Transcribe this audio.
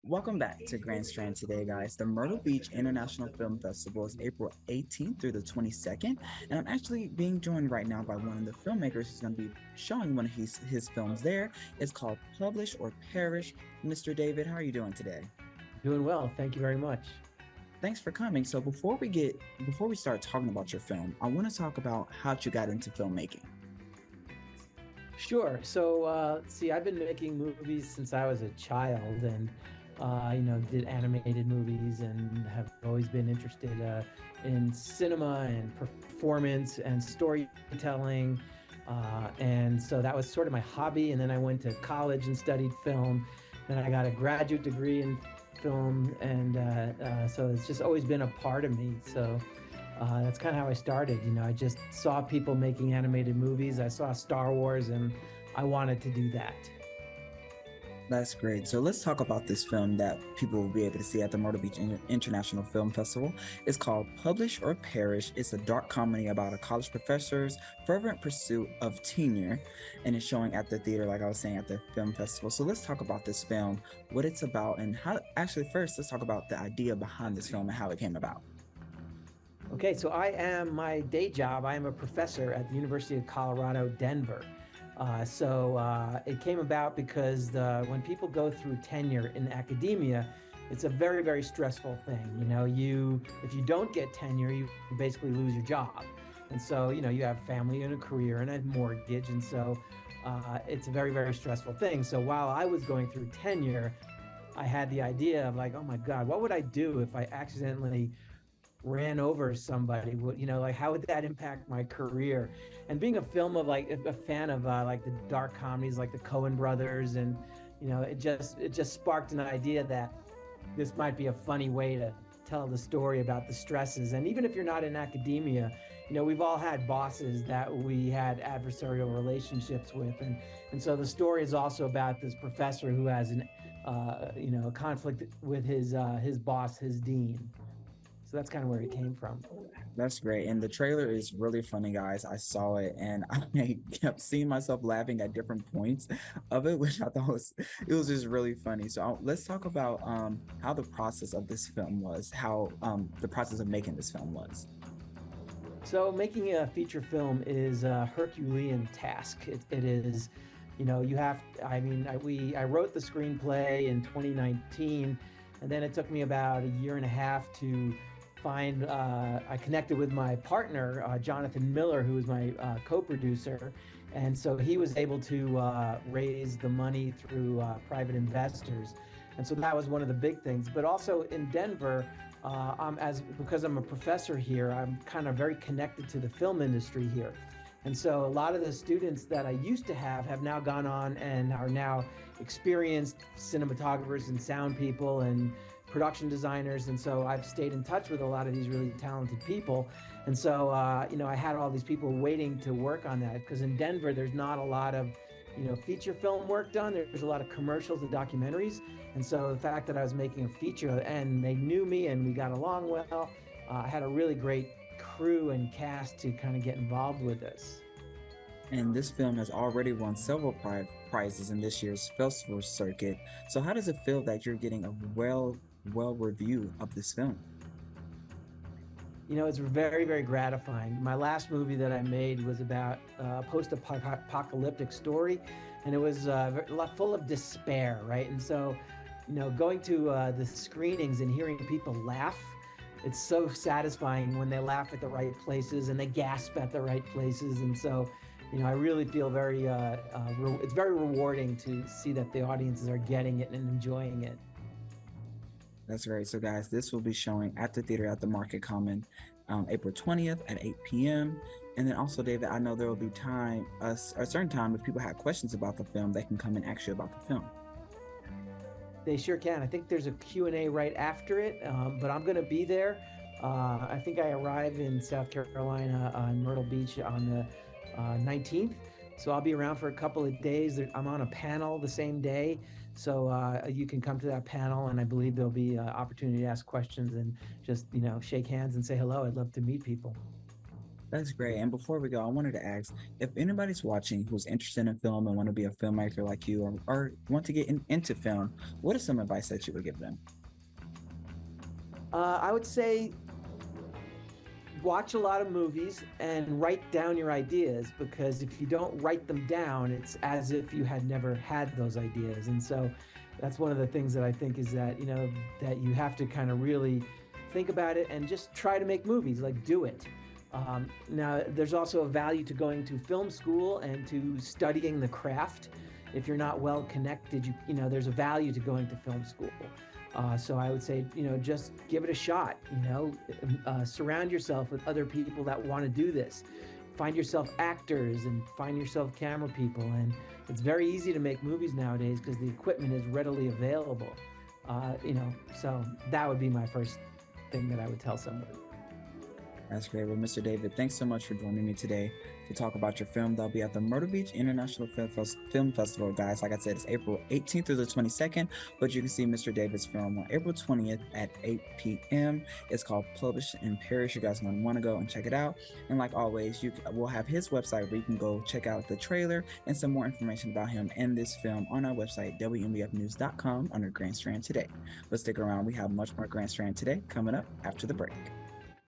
Welcome back to Grand Strand today, guys. The Myrtle Beach International Film Festival is April 18th through the 22nd, and I'm actually being joined right now by one of the filmmakers who's going to be showing one of his films there. It's called Publish or Perish. Mr. David, how are you doing today? Doing well. Thank you very much. Thanks for coming. So before we start talking about your film, I want to talk about how you got into filmmaking. Sure. See, I've been making movies since I was a child and, did animated movies and have always been interested in cinema and performance and storytelling. And so that was sort of my hobby. And then I went to college and studied film. Then I got a graduate degree in film. So it's just always been a part of me. That's kind of how I started. I just saw people making animated movies. I saw Star Wars and I wanted to do that. That's great. So let's talk about this film that people will be able to see at the Myrtle Beach International Film Festival. It's called Publish or Perish. It's a dark comedy about a college professor's fervent pursuit of tenure, and it's showing at the theater, like I was saying, at the film festival. So let's talk about this film, what it's about, and how. Actually, first, let's talk about the idea behind this film and how it came about. Okay, so my day job, I am a professor at the University of Colorado, Denver. It came about because when people go through tenure in academia, it's a very, very stressful thing. If you don't get tenure, you basically lose your job. And so, you have family and a career and a mortgage. It's a very, very stressful thing. So while I was going through tenure, I had the idea of like, oh my God, what would I do if I accidentally ran over somebody? Like how would that impact my career? And being a film of like a fan of like the dark comedies like the Coen brothers, and it just sparked an idea that this might be a funny way to tell the story about the stresses. And even if you're not in academia, we've all had bosses that we had adversarial relationships with, and so the story is also about this professor who has a conflict with his boss, his dean. So that's kind of where it came from. That's great. And the trailer is really funny, guys. I saw it and I kept seeing myself laughing at different points of it, which I thought it was just really funny. So let's talk about how the process of this film was, how the process of making this film was. So making a feature film is a Herculean task. It is, you have. I wrote the screenplay in 2019, and then it took me about a year and a half to find. I connected with my partner, Jonathan Miller, who was my co-producer, and so he was able to raise the money through private investors, and so that was one of the big things. But also in Denver, because I'm a professor here, I'm kind of very connected to the film industry here. And so a lot of the students that I used to have now gone on and are now experienced cinematographers and sound people and production designers. And so I've stayed in touch with a lot of these really talented people. And so, I had all these people waiting to work on that because in Denver, there's not a lot of, feature film work done. There's a lot of commercials and documentaries. And so the fact that I was making a feature and they knew me and we got along well, I had a really great crew and cast to kind of get involved with this. And this film has already won several prizes in this year's festival circuit. So how does it feel that you're getting a well review of this film? It's very, very gratifying. My last movie that I made was about a post-apocalyptic story, and it was full of despair, right? And so, going to the screenings and hearing people laugh, it's so satisfying when they laugh at the right places and they gasp at the right places. And so, I really feel it's very rewarding to see that the audiences are getting it and enjoying it. That's great. So, guys, this will be showing at the theater at the Market Common April 20th at 8 p.m. And then also, David, I know there will be a certain time if people have questions about the film, they can come and ask you about the film. They sure can. I think there's a Q&A right after it, but I'm going to be there. I think I arrive in South Carolina on Myrtle Beach on the 19th. So I'll be around for a couple of days. I'm on a panel the same day. So you can come to that panel, and I believe there'll be an opportunity to ask questions and just, shake hands and say hello. I'd love to meet people. That's great. And before we go, I wanted to ask if anybody's watching who's interested in film and want to be a filmmaker like you, or want to get into film, what is some advice that you would give them? I would say watch a lot of movies and write down your ideas, because if you don't write them down, it's as if you had never had those ideas. And so that's one of the things that I think is that, that you have to kind of really think about it and just try to make movies, like do it. Now, there's also a value to going to film school and to studying the craft. If you're not well connected, there's a value to going to film school. So I would say, just give it a shot. Surround yourself with other people that want to do this. Find yourself actors and find yourself camera people. And it's very easy to make movies nowadays because the equipment is readily available. So that would be my first thing that I would tell someone. That's great. Well, Mr. David, thanks so much for joining me today to talk about your film that'll be at the Myrtle Beach International Film Festival, guys. Like I said, it's April 18th through the 22nd, but you can see Mr. David's film on April 20th at 8 p.m. It's called Publish and Perish. You guys are going to want to go and check it out. And like always, we'll have his website where you can go check out the trailer and some more information about him and this film on our website, WMBFnews.com, under Grand Strand Today. But stick around. We have much more Grand Strand Today coming up after the break.